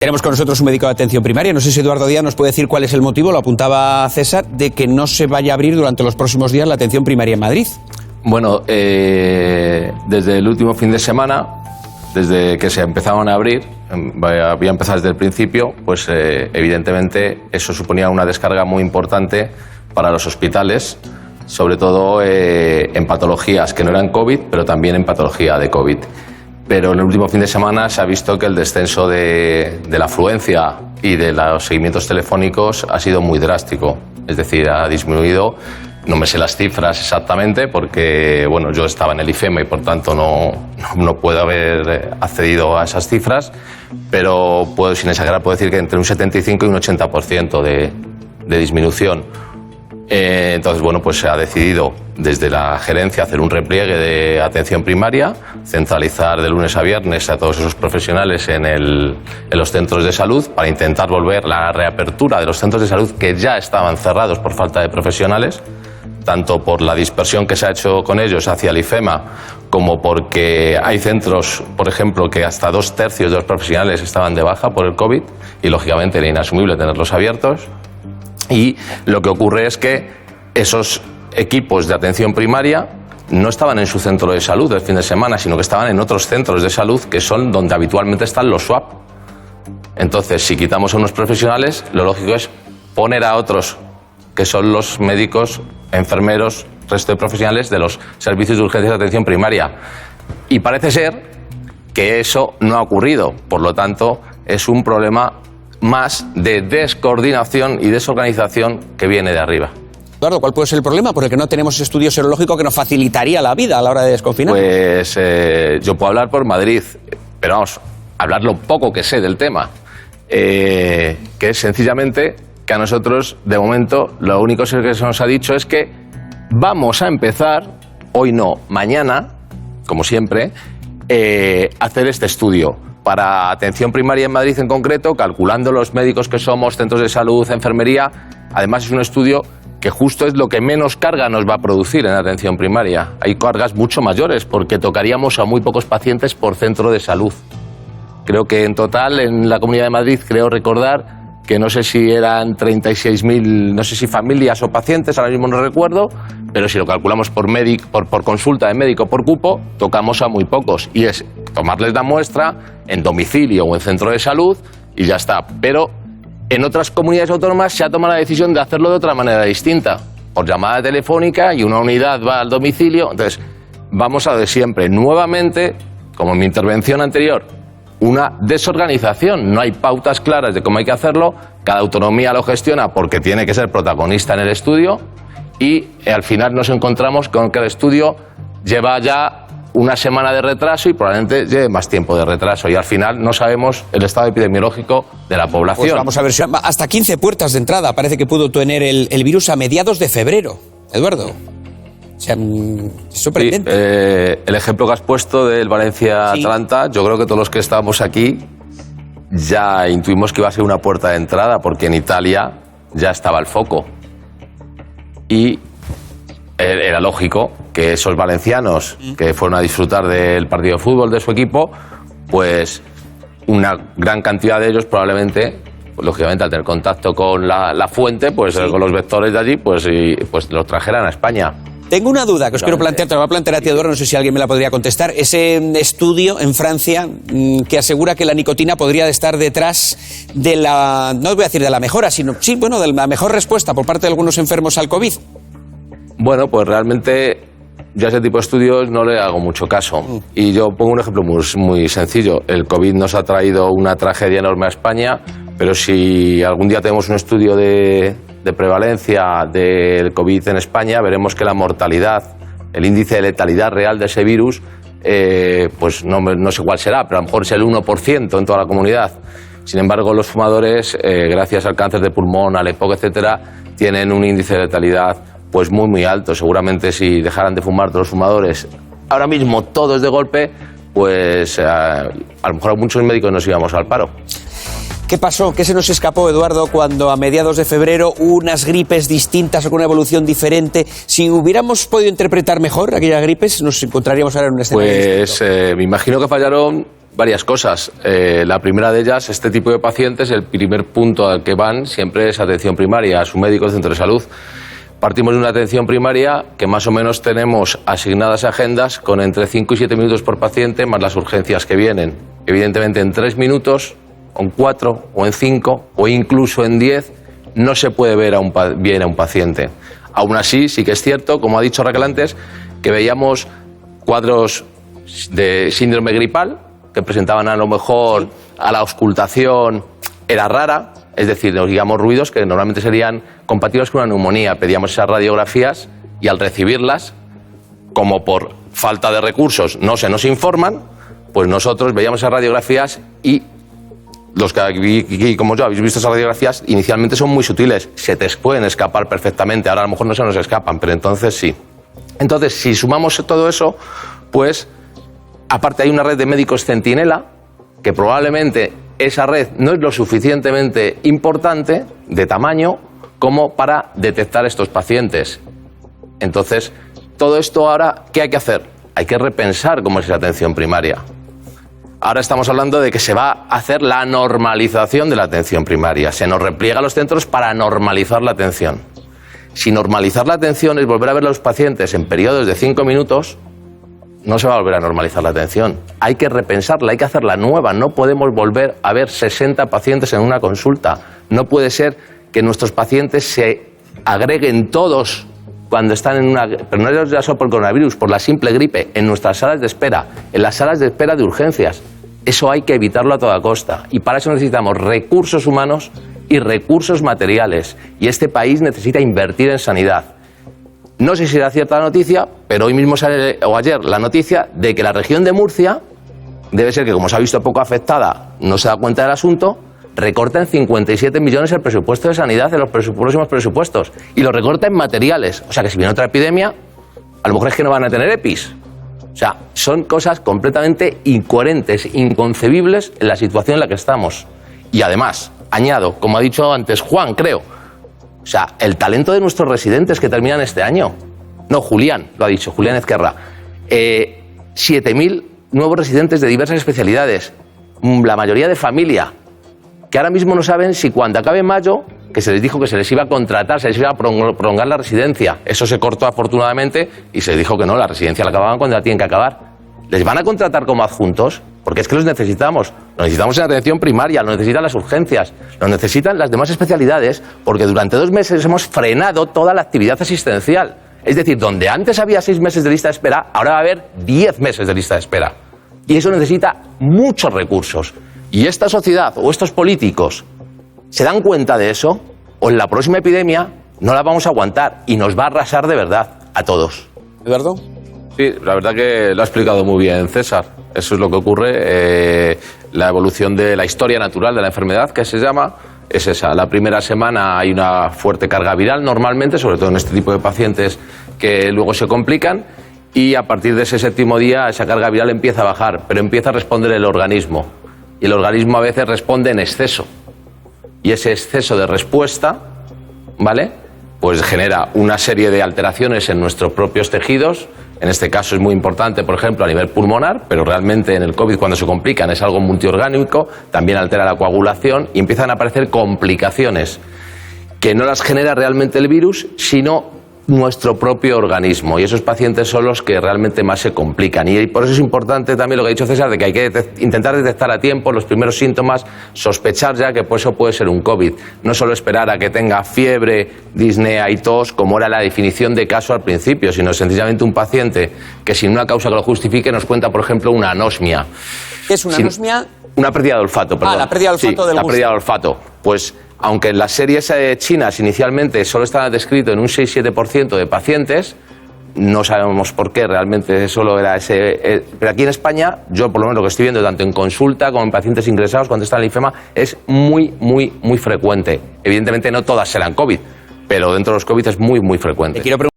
Tenemos con nosotros un médico de atención primaria. No sé si Eduardo Díaz nos puede decir cuál es el motivo, lo apuntaba César, de que no se vaya a abrir durante los próximos días la atención primaria en Madrid. Bueno, desde el último fin de semana, desde que se empezaron a abrir, voy a empezar desde el principio, pues evidentemente eso suponía una descarga muy importante para los hospitales, sobre todo en patologías que no eran COVID, pero también en patología de COVID. Pero en el último fin de semana se ha visto que el descenso de la afluencia y de los seguimientos telefónicos ha sido muy drástico. Es decir, ha disminuido, no me sé las cifras exactamente porque bueno, yo estaba en el IFEMA y por tanto no puedo haber accedido a esas cifras, pero sin exagerar puedo decir que entre un 75 y un 80% de disminución. Entonces, bueno, pues se ha decidido desde la gerencia hacer un repliegue de atención primaria, centralizar de lunes a viernes a todos esos profesionales en los centros de salud para intentar volver la reapertura de los centros de salud que ya estaban cerrados por falta de profesionales, tanto por la dispersión que se ha hecho con ellos hacia el IFEMA como porque hay centros, por ejemplo, que hasta 2/3 de los profesionales estaban de baja por el COVID y lógicamente era inasumible tenerlos abiertos. Y lo que ocurre es que esos equipos de atención primaria no estaban en su centro de salud el fin de semana, sino que estaban en otros centros de salud que son donde habitualmente están los SWAP. Entonces, si quitamos a unos profesionales, lo lógico es poner a otros, que son los médicos, enfermeros, resto de profesionales de los servicios de urgencia de atención primaria. Y parece ser que eso no ha ocurrido. Por lo tanto, es un problema más de descoordinación y desorganización que viene de arriba. Eduardo, ¿cuál puede ser el problema por el que no tenemos ese estudio serológico que nos facilitaría la vida a la hora de desconfinar? Pues yo puedo hablar por Madrid, pero vamos, hablar lo poco que sé del tema, que es sencillamente que a nosotros, de momento, lo único que se nos ha dicho es que vamos a empezar, hoy no, mañana, como siempre, a hacer este estudio. Para atención primaria en Madrid en concreto, calculando los médicos que somos, centros de salud, enfermería, además es un estudio que justo es lo que menos carga nos va a producir en atención primaria. Hay cargas mucho mayores porque tocaríamos a muy pocos pacientes por centro de salud. Creo que en total en la Comunidad de Madrid, creo recordar que no sé si eran 36.000, no sé si familias o pacientes, ahora mismo no recuerdo, pero si lo calculamos por consulta de médico por cupo, tocamos a muy pocos. Y es tomarles la muestra en domicilio o en centro de salud y ya está. Pero en otras comunidades autónomas se ha tomado la decisión de hacerlo de otra manera distinta, por llamada telefónica y una unidad va al domicilio. Entonces, vamos a lo de siempre. Nuevamente, como en mi intervención anterior, una desorganización. No hay pautas claras de cómo hay que hacerlo, cada autonomía lo gestiona porque tiene que ser protagonista en el estudio y al final nos encontramos con que el estudio lleva ya una semana de retraso y probablemente lleve más tiempo de retraso y al final no sabemos el estado epidemiológico de la población. Pues vamos a ver, hasta 15 puertas de entrada parece que pudo tener el virus a mediados de febrero, Eduardo. O sea, es sorprendente. Sí, el ejemplo que has puesto del Valencia-Atalanta, sí. Yo creo que todos los que estábamos aquí ya intuimos que iba a ser una puerta de entrada, porque en Italia ya estaba el foco. Y era lógico que esos valencianos que fueron a disfrutar del partido de fútbol de su equipo, pues una gran cantidad de ellos probablemente, pues, lógicamente al tener contacto con la fuente, pues sí, con los vectores de allí, pues los trajeran a España. Tengo una duda que os quiero plantear, te la voy a plantear a ti, Eduardo, no sé si alguien me la podría contestar. Ese estudio en Francia que asegura que la nicotina podría estar detrás de la, no voy a decir de la mejora, sino, sí, bueno, de la mejor respuesta por parte de algunos enfermos al COVID. Bueno, pues realmente yo a ese tipo de estudios no le hago mucho caso. Y yo pongo un ejemplo muy sencillo. El COVID nos ha traído una tragedia enorme a España, pero si algún día tenemos un estudio de prevalencia del COVID en España, veremos que la mortalidad, el índice de letalidad real de ese virus, pues no sé cuál será, pero a lo mejor es el 1% en toda la comunidad. Sin embargo, los fumadores, gracias al cáncer de pulmón, al EPOC, etcétera, tienen un índice de letalidad pues muy alto. Seguramente si dejaran de fumar todos los fumadores, ahora mismo todos de golpe, pues a lo mejor muchos médicos nos íbamos al paro. ¿Qué pasó? ¿Qué se nos escapó, Eduardo, cuando a mediados de febrero unas gripes distintas o con una evolución diferente? Si hubiéramos podido interpretar mejor aquellas gripes, nos encontraríamos ahora en un escenario distinto. Me imagino que fallaron varias cosas. La primera de ellas, este tipo de pacientes, el primer punto al que van siempre es atención primaria, a su médico de centro de salud. Partimos de una atención primaria que más o menos tenemos asignadas agendas con entre 5 y 7 minutos por paciente, más las urgencias que vienen. Evidentemente en 3 minutos, o en 4, o en 5, o incluso en 10, no se puede ver bien a un paciente. Aún así, sí que es cierto, como ha dicho Raquel antes, que veíamos cuadros de síndrome gripal que presentaban a lo mejor a la auscultación, era rara, es decir, nos oíamos ruidos que normalmente serían compatibles con una neumonía. Pedíamos esas radiografías y al recibirlas, como por falta de recursos no se nos informan, pues nosotros veíamos esas radiografías y los que aquí, como yo, habéis visto esas radiografías, inicialmente son muy sutiles, se te pueden escapar perfectamente, ahora a lo mejor no se nos escapan, pero entonces sí. Entonces, si sumamos todo eso, pues, aparte hay una red de médicos centinela, que probablemente esa red no es lo suficientemente importante, de tamaño, como para detectar estos pacientes. Entonces, todo esto ahora, ¿qué hay que hacer? Hay que repensar cómo es esa atención primaria. Ahora estamos hablando de que se va a hacer la normalización de la atención primaria. Se nos repliega a los centros para normalizar la atención. Si normalizar la atención es volver a ver a los pacientes en periodos de 5 minutos, no se va a volver a normalizar la atención. Hay que repensarla, hay que hacerla nueva. No podemos volver a ver 60 pacientes en una consulta. No puede ser que nuestros pacientes se agreguen todos cuando están en una... Pero no ya solo por el coronavirus, por la simple gripe, en nuestras salas de espera, en las salas de espera de urgencias. Eso hay que evitarlo a toda costa. Y para eso necesitamos recursos humanos y recursos materiales. Y este país necesita invertir en sanidad. No sé si será cierta la noticia, pero hoy mismo sale, o ayer, la noticia de que la región de Murcia, debe ser que como se ha visto poco afectada, no se da cuenta del asunto, recorta en 57 millones el presupuesto de sanidad de los próximos presupuestos. Y lo recorta en materiales. O sea que si viene otra epidemia, a lo mejor es que no van a tener EPIs. O sea, son cosas completamente incoherentes, inconcebibles en la situación en la que estamos. Y además, añado, como ha dicho antes Juan, creo, o sea, el talento de nuestros residentes que terminan este año. No, Julián, lo ha dicho, Julián Ezquerra. 7.000 nuevos residentes de diversas especialidades, la mayoría de familia, que ahora mismo no saben si cuando acabe mayo, que se les dijo que se les iba a contratar, se les iba a prolongar la residencia. Eso se cortó afortunadamente y se dijo que no, la residencia la acababan cuando la tienen que acabar. ¿Les van a contratar como adjuntos? Porque es que los necesitamos. Los necesitamos en atención primaria, lo necesitan las urgencias, lo necesitan las demás especialidades, porque durante 2 meses hemos frenado toda la actividad asistencial. Es decir, donde antes había 6 meses de lista de espera, ahora va a haber 10 meses de lista de espera. Y eso necesita muchos recursos. Y esta sociedad o estos políticos se dan cuenta de eso, o en la próxima epidemia no la vamos a aguantar y nos va a arrasar de verdad a todos. ¿Eduardo? Sí, la verdad que lo ha explicado muy bien César. Eso es lo que ocurre. La evolución de la historia natural de la enfermedad, que se llama, es esa. La primera semana hay una fuerte carga viral normalmente, sobre todo en este tipo de pacientes que luego se complican. Y a partir de ese 7º día esa carga viral empieza a bajar, pero empieza a responder el organismo. Y el organismo a veces responde en exceso. Y ese exceso de respuesta, ¿vale?, pues genera una serie de alteraciones en nuestros propios tejidos. En este caso es muy importante, por ejemplo, a nivel pulmonar, pero realmente en el COVID cuando se complican es algo multiorgánico, también altera la coagulación y empiezan a aparecer complicaciones que no las genera realmente el virus, sino nuestro propio organismo, y esos pacientes son los que realmente más se complican. Y por eso es importante también lo que ha dicho César, de que hay que intentar detectar a tiempo los primeros síntomas, sospechar ya que por eso puede ser un COVID. No solo esperar a que tenga fiebre, disnea y tos, como era la definición de caso al principio, sino sencillamente un paciente que sin una causa que lo justifique nos cuenta, por ejemplo, una anosmia. ¿Qué es una anosmia? Una pérdida de olfato, perdón. La pérdida de olfato del gusto. La pérdida de olfato. Pues aunque en las series chinas inicialmente solo estaba descrito en un 6-7% de pacientes, no sabemos por qué realmente solo era ese. Pero aquí en España, yo por lo menos lo que estoy viendo, tanto en consulta como en pacientes ingresados cuando está en el linfoma, es muy frecuente. Evidentemente no todas serán COVID, pero dentro de los COVID es muy frecuente. Te quiero preguntar